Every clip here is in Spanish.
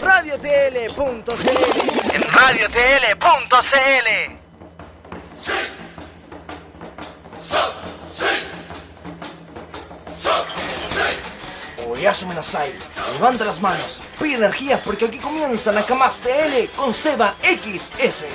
RadioTL.cl. En RadioTL.cl. Oyasu Menasai, levanta las manos, pide energías porque aquí comienza Nakamas TL con Seba XS.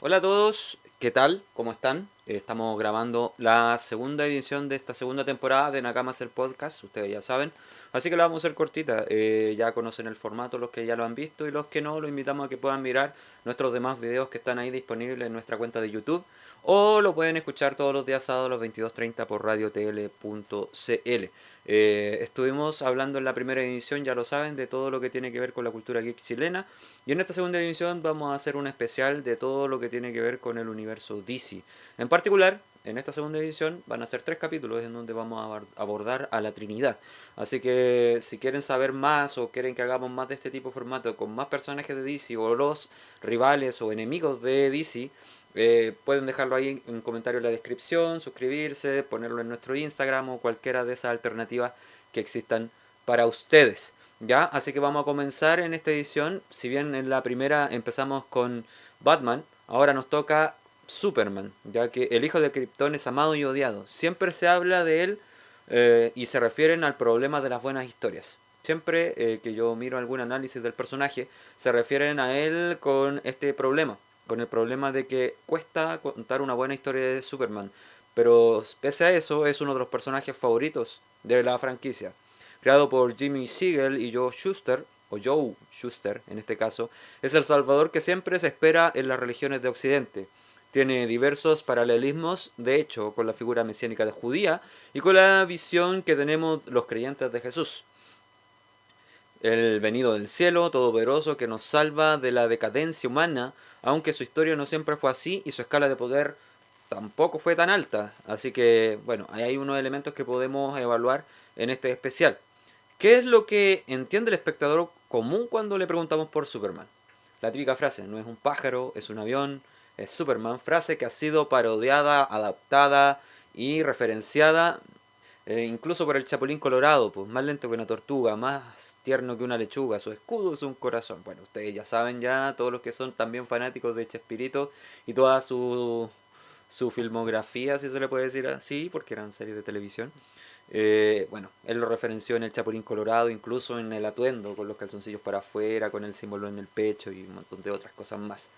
Hola a todos, ¿qué tal? ¿Cómo están? Estamos grabando la segunda edición de esta segunda temporada de Nakamas el Podcast, ustedes ya saben. Así que la vamos a hacer cortita, ya conocen el formato los que ya lo han visto y los que no, los invitamos a que puedan mirar nuestros demás videos que están ahí disponibles en nuestra cuenta de YouTube. O lo pueden escuchar todos los días sábados a las 22:30 por radiotl.cl. Estuvimos hablando en la primera edición, ya lo saben, de todo lo que tiene que ver con la cultura geek chilena. Y en esta segunda edición vamos a hacer un especial de todo lo que tiene que ver con el universo DC. En particular, en esta segunda edición van a ser 3 capítulos en donde vamos a abordar a la Trinidad. Así que si quieren saber más o quieren que hagamos más de este tipo de formato con más personajes de DC o los rivales o enemigos de DC, pueden dejarlo ahí en un comentario en la descripción, suscribirse, ponerlo en nuestro Instagram o cualquiera de esas alternativas que existan para ustedes. ¿Ya? Así que vamos a comenzar en esta edición. Si bien en la primera empezamos con Batman, ahora nos toca Superman, ya que el hijo de Krypton es amado y odiado. Siempre se habla de él y se refieren al problema de las buenas historias. Siempre que yo miro algún análisis del personaje, se refieren a él con este problema. Con el problema de que cuesta contar una buena historia de Superman. Pero pese a eso, es uno de los personajes favoritos de la franquicia. Creado por Jimmy Siegel y Joe Shuster, o Joe Shuster en este caso, es el salvador que siempre se espera en las religiones de Occidente. Tiene diversos paralelismos, de hecho, con la figura mesiánica de judía y con la visión que tenemos los creyentes de Jesús. El venido del cielo, todopoderoso, que nos salva de la decadencia humana, aunque su historia no siempre fue así y su escala de poder tampoco fue tan alta. Así que, bueno, ahí hay unos elementos que podemos evaluar en este especial. ¿Qué es lo que entiende el espectador común cuando le preguntamos por Superman? La típica frase, no es un pájaro, es un avión, es Superman. Frase que ha sido parodiada, adaptada y referenciada incluso por el Chapulín Colorado, pues más lento que una tortuga, más tierno que una lechuga, su escudo es un corazón. Bueno, ustedes ya saben ya, todos los que son también fanáticos de Chespirito y toda su filmografía, si se le puede decir así, porque eran series de televisión. Bueno, él lo referenció en el Chapulín Colorado, incluso en el atuendo, con los calzoncillos para afuera, con el símbolo en el pecho y un montón de otras cosas más.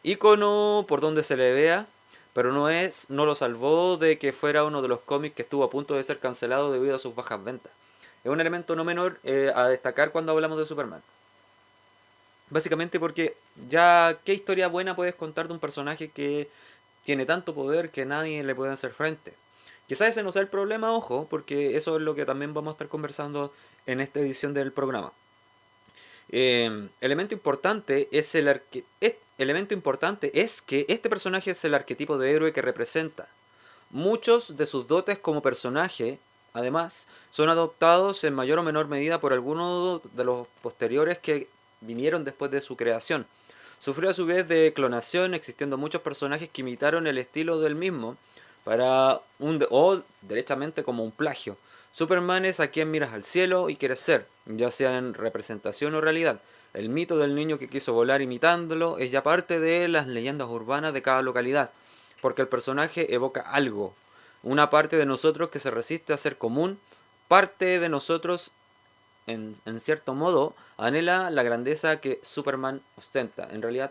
Ícono por donde se le vea, pero no lo salvó de que fuera uno de los cómics que estuvo a punto de ser cancelado debido a sus bajas ventas. Es un elemento no menor a destacar cuando hablamos de Superman. Básicamente porque ya, ¿qué historia buena puedes contar de un personaje que tiene tanto poder que nadie le puede hacer frente? Quizás ese no sea el problema, ojo, porque eso es lo que también vamos a estar conversando en esta edición del programa. Elemento importante es elemento importante es que este personaje es el arquetipo de héroe que representa. Muchos de sus dotes como personaje, además, son adoptados en mayor o menor medida por algunos de los posteriores que vinieron después de su creación. Sufrió a su vez de clonación, existiendo muchos personajes que imitaron el estilo del mismo o derechamente como un plagio. Superman es a quien miras al cielo y quieres ser, ya sea en representación o realidad. El mito del niño que quiso volar imitándolo es ya parte de las leyendas urbanas de cada localidad, porque el personaje evoca algo, una parte de nosotros que se resiste a ser común, parte de nosotros, en cierto modo, anhela la grandeza que Superman ostenta. En realidad,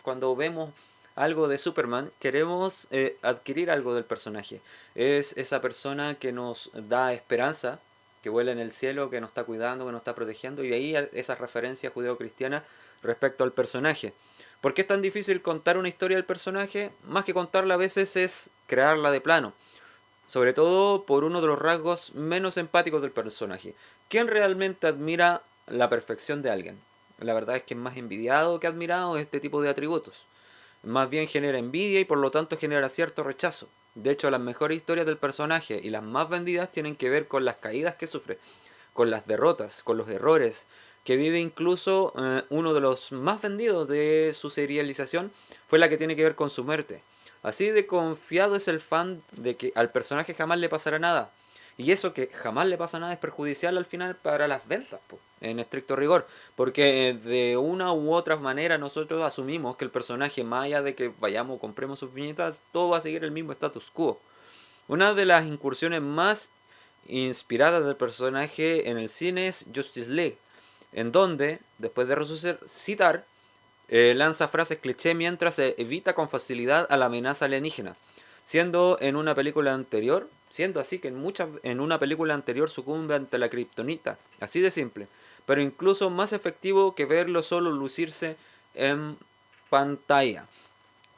cuando vemos algo de Superman, queremos adquirir algo del personaje. Es esa persona que nos da esperanza, que vuela en el cielo, que nos está cuidando, que nos está protegiendo, y de ahí esa referencia judeo-cristiana respecto al personaje. ¿Por qué es tan difícil contar una historia del personaje? Más que contarla a veces es crearla de plano. Sobre todo por uno de los rasgos menos empáticos del personaje. ¿Quién realmente admira la perfección de alguien? La verdad es que es más envidiado que admirado este tipo de atributos. Más bien genera envidia y por lo tanto genera cierto rechazo. De hecho, las mejores historias del personaje y las más vendidas tienen que ver con las caídas que sufre, con las derrotas, con los errores, que vive incluso uno de los más vendidos de su serialización, fue la que tiene que ver con su muerte. Así de confiado es el fan de que al personaje jamás le pasará nada. Y eso que jamás le pasa nada es perjudicial al final para las ventas, po, en estricto rigor. Porque de una u otra manera nosotros asumimos que el personaje, más allá de que vayamos o compremos sus viñetas, todo va a seguir el mismo status quo. Una de las incursiones más inspiradas del personaje en el cine es Justice League, en donde, después de resucitar, lanza frases cliché mientras evita con facilidad a la amenaza alienígena, siendo así que en una película anterior sucumbe ante la kriptonita, así de simple, pero incluso más efectivo que verlo solo lucirse en pantalla.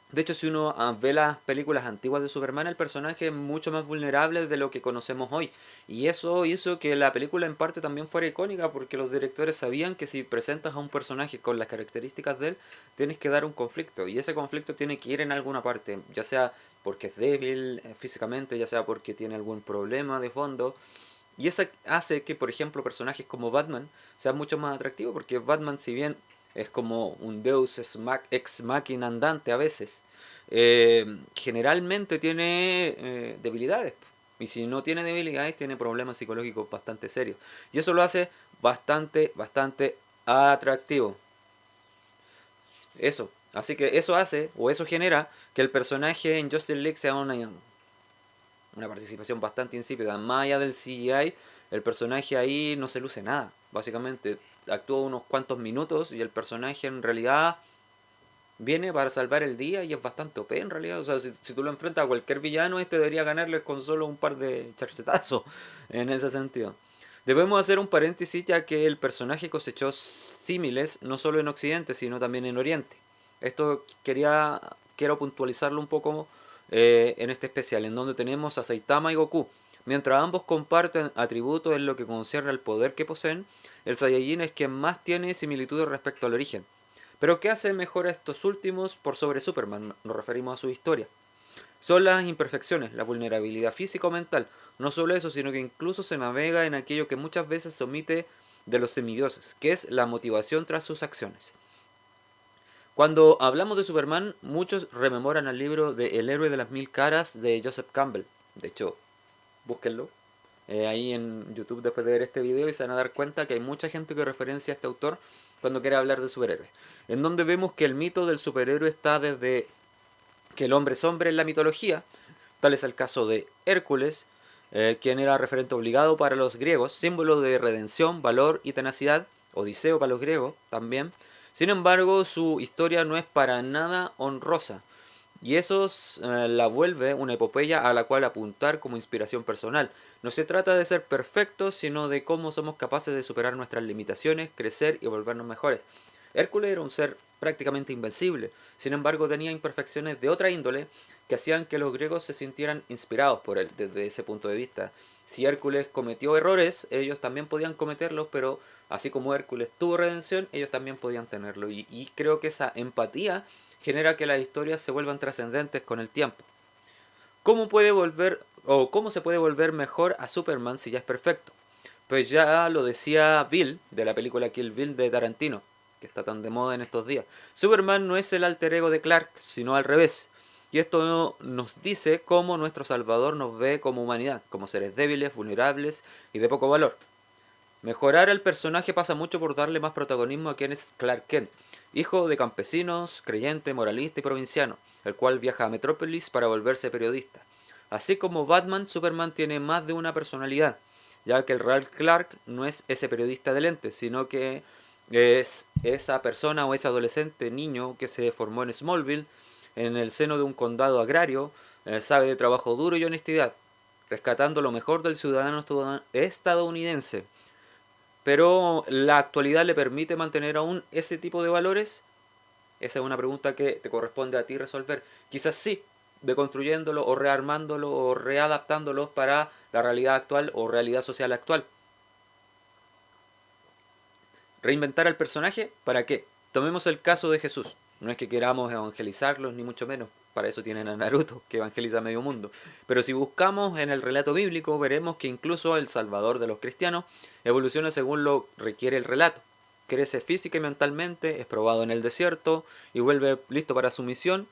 De hecho, si uno ve las películas antiguas de Superman, el personaje es mucho más vulnerable de lo que conocemos hoy. Y eso hizo que la película en parte también fuera icónica, porque los directores sabían que si presentas a un personaje con las características de él, tienes que dar un conflicto. Y ese conflicto tiene que ir en alguna parte, ya sea porque es débil físicamente, ya sea porque tiene algún problema de fondo. Y eso hace que, por ejemplo, personajes como Batman sean mucho más atractivos, porque Batman, si bien es como un deus ex machina andante a veces, generalmente tiene debilidades. Y si no tiene debilidades, tiene problemas psicológicos bastante serios. Y eso lo hace bastante atractivo. Eso. Así que eso hace, o eso genera, que el personaje en Justice League sea una participación bastante insípida. Más allá del CGI, el personaje ahí no se luce nada. Básicamente actúa unos cuantos minutos y el personaje en realidad viene para salvar el día y es bastante OP en realidad. O sea, si tú lo enfrentas a cualquier villano, este debería ganarle con solo un par de charchetazos en ese sentido. Debemos hacer un paréntesis ya que el personaje cosechó símiles no solo en Occidente, sino también en Oriente. Esto quiero puntualizarlo un poco en este especial, en donde tenemos a Saitama y Goku. Mientras ambos comparten atributos en lo que concierne al poder que poseen, el Saiyajin es quien más tiene similitudes respecto al origen. Pero ¿qué hace mejor a estos últimos por sobre Superman? Nos referimos a su historia. Son las imperfecciones, la vulnerabilidad física o mental. No solo eso, sino que incluso se navega en aquello que muchas veces se omite de los semidioses, que es la motivación tras sus acciones. Cuando hablamos de Superman, muchos rememoran al libro de El héroe de las mil caras de Joseph Campbell. De hecho, búsquenlo ahí en YouTube después de ver este video y se van a dar cuenta que hay mucha gente que referencia a este autor cuando quiere hablar de superhéroes. En donde vemos que el mito del superhéroe está desde que el hombre es hombre en la mitología, tal es el caso de Hércules, quien era referente obligado para los griegos, símbolo de redención, valor y tenacidad, Odiseo para los griegos también. Sin embargo, su historia no es para nada honrosa, y eso la vuelve una epopeya a la cual apuntar como inspiración personal. No se trata de ser perfectos, sino de cómo somos capaces de superar nuestras limitaciones, crecer y volvernos mejores. Hércules era un ser prácticamente invencible, sin embargo tenía imperfecciones de otra índole que hacían que los griegos se sintieran inspirados por él desde ese punto de vista. Si Hércules cometió errores, ellos también podían cometerlos, pero así como Hércules tuvo redención, ellos también podían tenerlo. Y creo que esa empatía genera que las historias se vuelvan trascendentes con el tiempo. ¿Cómo se puede volver mejor a Superman si ya es perfecto? Pues ya lo decía Bill, de la película Kill Bill de Tarantino, que está tan de moda en estos días. Superman no es el alter ego de Clark, sino al revés. Y esto nos dice cómo nuestro Salvador nos ve como humanidad, como seres débiles, vulnerables y de poco valor. Mejorar al personaje pasa mucho por darle más protagonismo a quien es Clark Kent, hijo de campesinos, creyente, moralista y provinciano, el cual viaja a Metrópolis para volverse periodista. Así como Batman, Superman tiene más de una personalidad, ya que el real Clark no es ese periodista de lentes, sino que es esa persona o ese adolescente niño que se formó en Smallville, en el seno de un condado agrario, sabe de trabajo duro y honestidad, rescatando lo mejor del ciudadano estadounidense. Pero la actualidad le permite mantener aún ese tipo de valores. Esa es una pregunta que te corresponde a ti resolver. Quizás sí, deconstruyéndolo o rearmándolo o readaptándolos para la realidad actual o realidad social actual. ¿Reinventar al personaje? ¿Para qué? Tomemos el caso de Jesús. No es que queramos evangelizarlos, ni mucho menos. Para eso tienen a Naruto, que evangeliza a medio mundo. Pero si buscamos en el relato bíblico, veremos que incluso el Salvador de los cristianos evoluciona según lo requiere el relato. Crece física y mentalmente, es probado en el desierto y vuelve listo para su misión,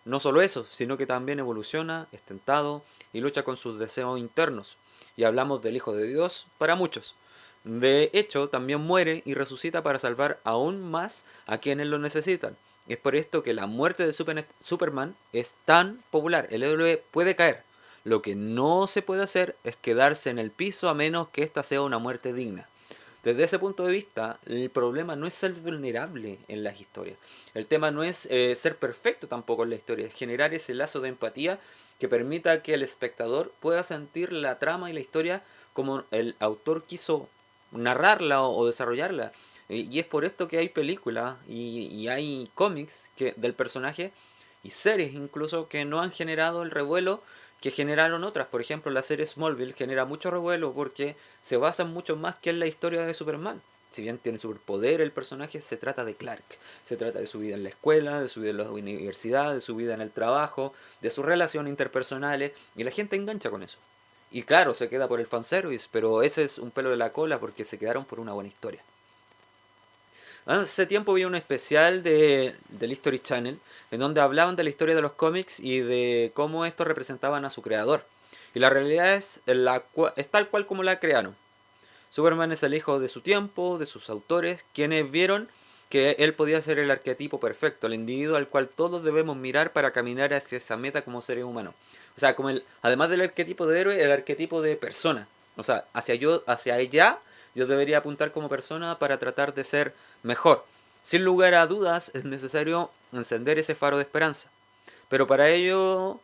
no solo eso, sino que también evoluciona, es tentado y lucha con sus deseos internos. Y hablamos del Hijo de Dios para muchos. De hecho, también muere y resucita para salvar aún más a quienes lo necesitan. Es por esto que la muerte de Superman es tan popular. El héroe puede caer. Lo que no se puede hacer es quedarse en el piso a menos que esta sea una muerte digna. Desde ese punto de vista, el problema no es ser vulnerable en las historias. El tema no es ser perfecto tampoco en la historia, es generar ese lazo de empatía que permita que el espectador pueda sentir la trama y la historia como el autor quiso narrarla o desarrollarla. Y es por esto que hay películas y hay cómics del personaje y series incluso que no han generado el revuelo que generaron otras. Por ejemplo, la serie Smallville genera mucho revuelo porque se basa mucho más que en la historia de Superman. Si bien tiene superpoder el personaje, se trata de Clark. Se trata de su vida en la escuela, de su vida en la universidad, de su vida en el trabajo, de sus relaciones interpersonales, y la gente engancha con eso. Y claro, se queda por el fanservice, pero ese es un pelo de la cola porque se quedaron por una buena historia. Hace tiempo vi un especial del History Channel en donde hablaban de la historia de los cómics y de cómo estos representaban a su creador. Y la realidad es tal cual como la crearon. Superman es el hijo de su tiempo, de sus autores, quienes vieron que él podía ser el arquetipo perfecto, el individuo al cual todos debemos mirar para caminar hacia esa meta como seres humanos. O sea, además del arquetipo de héroe, el arquetipo de persona. O sea, hacia ella, yo debería apuntar como persona para tratar de ser mejor. Sin lugar a dudas, es necesario encender ese faro de esperanza. Pero para ello,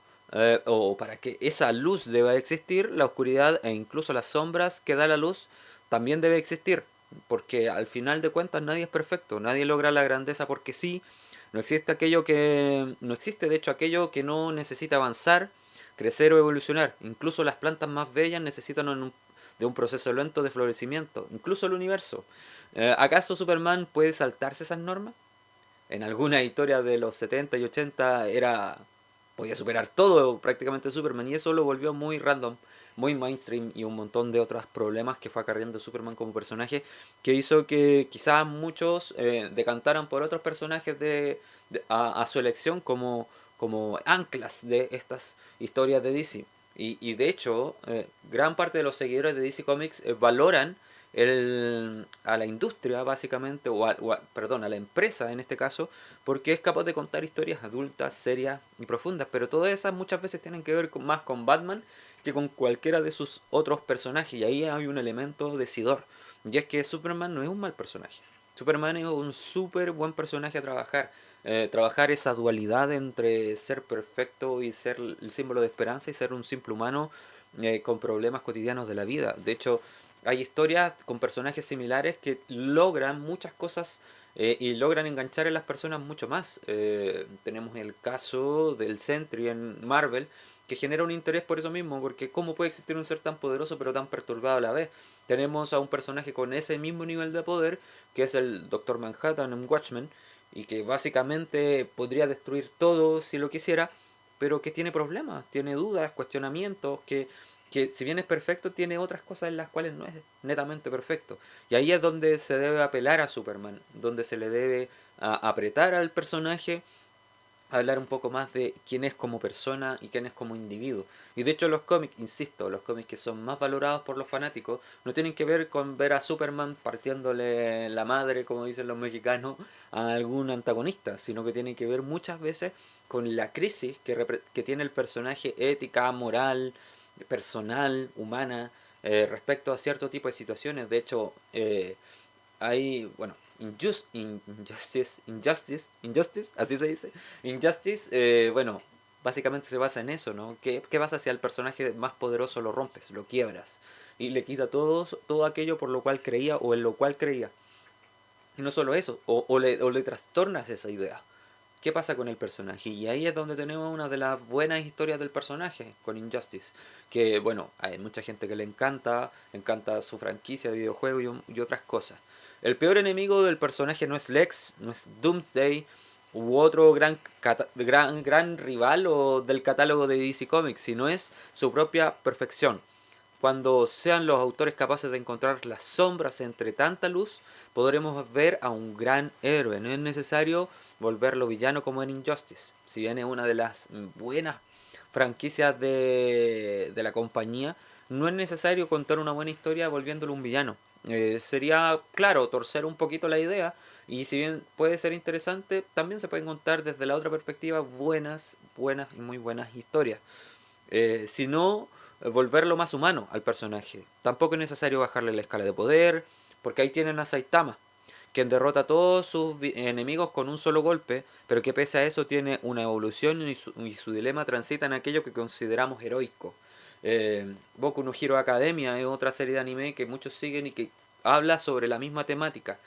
o para que esa luz deba existir, la oscuridad e incluso las sombras que da la luz también debe existir. Porque al final de cuentas nadie es perfecto, nadie logra la grandeza porque sí. No existe de hecho aquello que no necesita avanzar, crecer o evolucionar. Incluso las plantas más bellas necesitan de un proceso lento de florecimiento. Incluso el universo. ¿Acaso Superman puede saltarse esas normas? En alguna historia de los 70 y 80 podía superar todo prácticamente Superman, y eso lo volvió muy random, muy mainstream, y un montón de otros problemas que fue acarreando Superman como personaje, que hizo que quizás muchos decantaran por otros personajes a su elección como anclas de estas historias de DC. Y de hecho, gran parte de los seguidores de DC Comics valoran a la industria básicamente, perdón, a la empresa en este caso, porque es capaz de contar historias adultas, serias y profundas, pero todas esas muchas veces tienen que ver más con Batman que con cualquiera de sus otros personajes, y ahí hay un elemento decidor, y es que Superman no es un mal personaje. Superman es un súper buen personaje a trabajar. Trabajar esa dualidad entre ser perfecto y ser el símbolo de esperanza y ser un simple humano con problemas cotidianos de la vida. De hecho, hay historias con personajes similares que logran muchas cosas y logran enganchar a las personas mucho más. Tenemos el caso del Sentry en Marvel, que genera un interés por eso mismo, porque ¿cómo puede existir un ser tan poderoso pero tan perturbado a la vez? Tenemos a un personaje con ese mismo nivel de poder, que es el Doctor Manhattan en Watchmen, y que básicamente podría destruir todo si lo quisiera, pero que tiene problemas, tiene dudas, cuestionamientos, que si bien es perfecto, tiene otras cosas en las cuales no es netamente perfecto. Y ahí es donde se debe apelar a Superman, donde se le debe apretar al personaje, hablar un poco más de quién es como persona y quién es como individuo. Y de hecho los cómics, insisto, los cómics que son más valorados por los fanáticos no tienen que ver con ver a Superman partiéndole la madre, como dicen los mexicanos, a algún antagonista, sino que tienen que ver muchas veces con la crisis que tiene el personaje ética, moral, personal, humana, respecto a cierto tipo de situaciones. De hecho, hay, bueno, Injustice, así se dice. Injustice, bueno, básicamente se basa en eso, ¿no? ¿Qué pasa si al personaje más poderoso lo rompes, lo quiebras? Y le quita todo aquello por lo cual creía o en lo cual creía. Y no solo eso, o le trastornas esa idea. ¿Qué pasa con el personaje? Y ahí es donde tenemos una de las buenas historias del personaje con Injustice. Que bueno, hay mucha gente que le encanta su franquicia de videojuegos y otras cosas. El peor enemigo del personaje no es Lex, no es Doomsday u otro gran rival del catálogo de DC Comics, sino es su propia perfección. Cuando sean los autores capaces de encontrar las sombras entre tanta luz, podremos ver a un gran héroe. No es necesario volverlo villano como en Injustice. Si bien es una de las buenas franquicias de la compañía, no es necesario contar una buena historia volviéndolo un villano. Sería, claro, torcer un poquito la idea, y si bien puede ser interesante, también se pueden contar desde la otra perspectiva buenas y muy buenas historias. Si no, volverlo más humano al personaje. Tampoco es necesario bajarle la escala de poder, porque ahí tienen a Saitama, quien derrota a todos sus enemigos con un solo golpe, pero que pese a eso tiene una evolución y su dilema transita en aquello que consideramos heroico. Boku no Hero Academia es otra serie de anime que muchos siguen y que habla sobre la misma temática.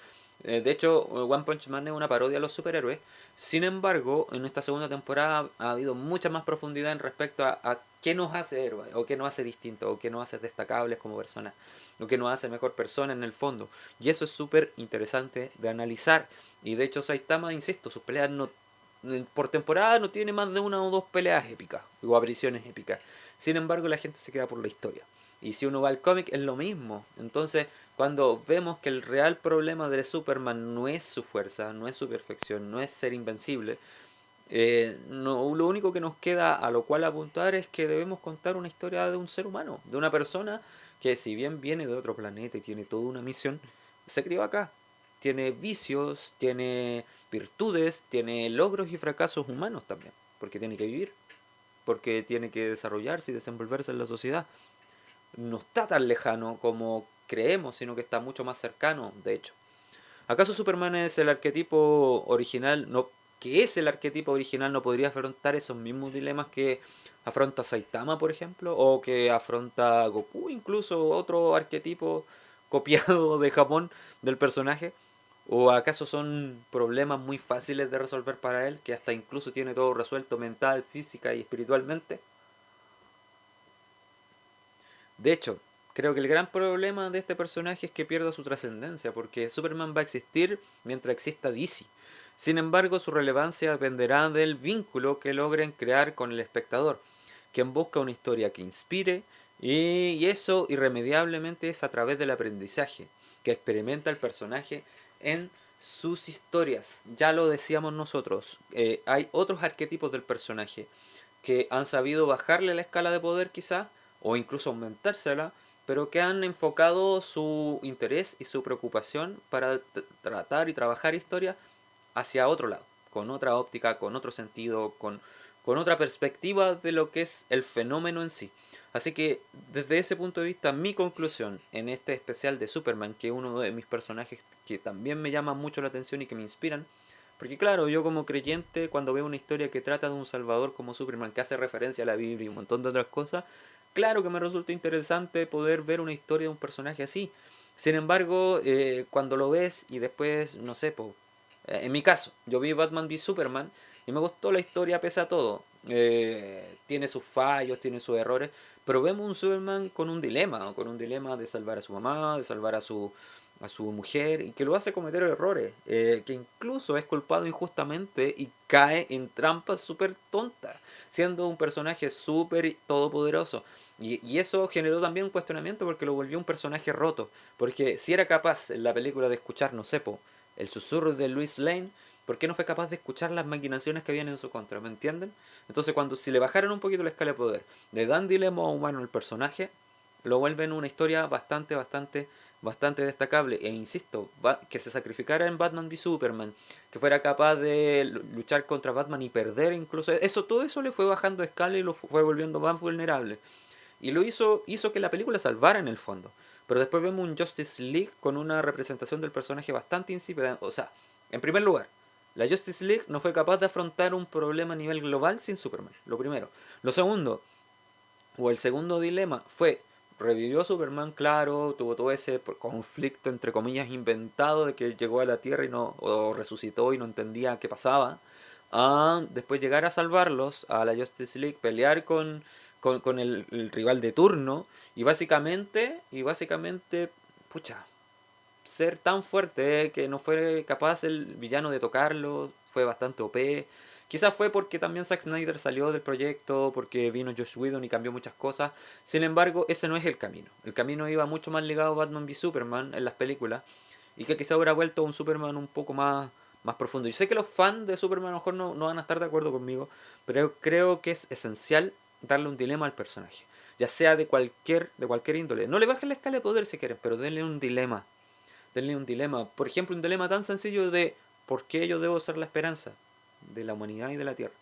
De hecho, One Punch Man es una parodia a los superhéroes. Sin embargo, en esta segunda temporada ha habido mucha más profundidad en respecto a qué nos hace héroes, o qué nos hace distintos, o qué nos hace destacables como personas, o qué nos hace mejor persona en el fondo. Y eso es súper interesante de analizar. Y de hecho, Saitama, insisto, sus peleas no, por temporada no tiene más de una o dos peleas épicas, o apariciones épicas. Sin embargo, la gente se queda por la historia. Y si uno va al cómic es lo mismo. Entonces, cuando vemos que el real problema de Superman no es su fuerza, no es su perfección, no es ser invencible, lo único que nos queda a lo cual apuntar es que debemos contar una historia de un ser humano, de una persona que si bien viene de otro planeta y tiene toda una misión, se crió acá. Tiene vicios, tiene virtudes, tiene logros y fracasos humanos también, porque tiene que vivir, porque tiene que desarrollarse y desenvolverse en la sociedad. No está tan lejano como creemos, sino que está mucho más cercano, de hecho. ¿Acaso Superman es el arquetipo original? No, que es el arquetipo original, no podría afrontar esos mismos dilemas que afronta Saitama, por ejemplo, o que afronta Goku, incluso otro arquetipo copiado de Japón del personaje. ¿O acaso son problemas muy fáciles de resolver para él, que hasta incluso tiene todo resuelto mental, física y espiritualmente? De hecho, creo que el gran problema de este personaje es que pierda su trascendencia, porque Superman va a existir mientras exista DC. Sin embargo, su relevancia dependerá del vínculo que logren crear con el espectador, quien busca una historia que inspire, y eso irremediablemente es a través del aprendizaje que experimenta el personaje en sus historias. Ya lo decíamos nosotros, hay otros arquetipos del personaje que han sabido bajarle la escala de poder quizás, o incluso aumentársela, pero que han enfocado su interés y su preocupación para tratar y trabajar historias hacia otro lado, con otra óptica, con otro sentido, con otra perspectiva de lo que es el fenómeno en sí. Así que desde ese punto de vista, mi conclusión en este especial de Superman, que es uno de mis personajes que también me llama mucho la atención y que me inspiran, porque claro, yo como creyente, cuando veo una historia que trata de un salvador como Superman, que hace referencia a la Biblia y un montón de otras cosas, claro que me resulta interesante poder ver una historia de un personaje así. Sin embargo, cuando lo ves y después, no sé, en mi caso, yo vi Batman v Superman y me gustó la historia pese a todo. Tiene sus fallos, tiene sus errores, pero vemos un Superman con un dilema, ¿no? Con un dilema de salvar a su mamá, de salvar a su mujer, y que lo hace cometer errores, que incluso es culpado injustamente y cae en trampas súper tontas, siendo un personaje súper todopoderoso. Y eso generó también un cuestionamiento porque lo volvió un personaje roto. Porque si era capaz en la película de escuchar, no sé, el susurro de Louis Lane, ¿por qué no fue capaz de escuchar las maquinaciones que habían en su contra? ¿Me entienden? Entonces cuando si le bajaran un poquito la escala de poder, le dan dilema humano al personaje, lo vuelven una historia bastante destacable. E insisto, que se sacrificara en Batman v Superman, que fuera capaz de luchar contra Batman y perder incluso, todo eso le fue bajando escala y lo fue volviendo más vulnerable. Y hizo que la película salvara en el fondo. Pero después vemos un Justice League con una representación del personaje bastante insípida. O sea, en primer lugar, la Justice League no fue capaz de afrontar un problema a nivel global sin Superman. Lo primero. Lo segundo, o el segundo dilema, fue: revivió a Superman, claro, tuvo todo ese conflicto entre comillas inventado de que llegó a la Tierra y no, o resucitó y no entendía qué pasaba. Después llegar a salvarlos, a la Justice League, pelear con el rival de turno, y básicamente, pucha, ser tan fuerte que no fue capaz el villano de tocarlo, fue bastante OP. Quizás fue porque también Zack Snyder salió del proyecto, porque vino Josh Whedon y cambió muchas cosas. Sin embargo, ese no es el camino. El camino iba mucho más ligado a Batman v Superman en las películas, y que quizá hubiera vuelto un Superman un poco más más profundo. Yo sé que los fans de Superman a lo mejor no van a estar de acuerdo conmigo, pero creo que es esencial darle un dilema al personaje. Ya sea de cualquier índole. No le bajen la escala de poder si quieren, pero denle un dilema. Denle un dilema. Por ejemplo, un dilema tan sencillo de ¿por qué yo debo ser la esperanza de la humanidad y de la Tierra?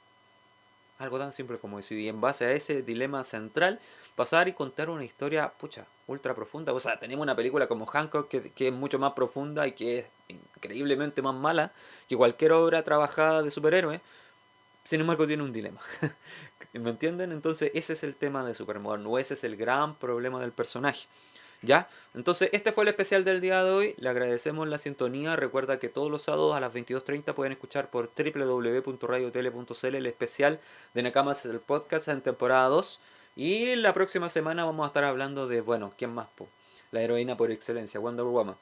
Algo tan simple como eso. Y en base a ese dilema central, pasar y contar una historia, ultra profunda. O sea, tenemos una película como Hancock que es mucho más profunda y que es increíblemente más mala que cualquier obra trabajada de superhéroes. Sin embargo, tiene un dilema. ¿Me entienden? Entonces, ese es el tema de Superman, o ese es el gran problema del personaje. ¿Ya? Entonces, este fue el especial del día de hoy. Le agradecemos la sintonía. Recuerda que todos los sábados a las 22:30 pueden escuchar por www.radiotele.cl el especial de Nakamas el podcast en temporada 2. Y la próxima semana vamos a estar hablando de, ¿quién más? La heroína por excelencia, Wonder Woman.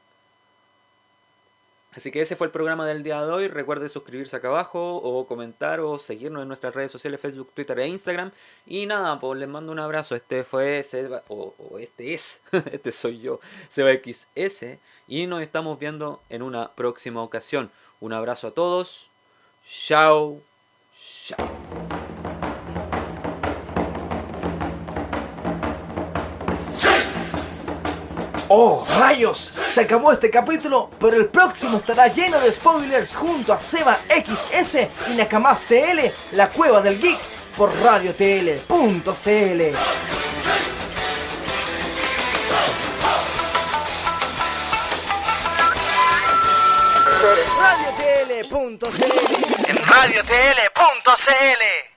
Así que ese fue el programa del día de hoy. Recuerde suscribirse acá abajo o comentar o seguirnos en nuestras redes sociales, Facebook, Twitter e Instagram. Y nada, pues les mando un abrazo. Este fue Seba, este soy yo, Seba XS. Y nos estamos viendo en una próxima ocasión. Un abrazo a todos. Chao. Chao. ¡Oh, rayos! Se acabó este capítulo, pero el próximo estará lleno de spoilers junto a Seba XS y Nakamas TL, la cueva del geek, por radiotl.cl. radiotl.cl. En radiotl.cl.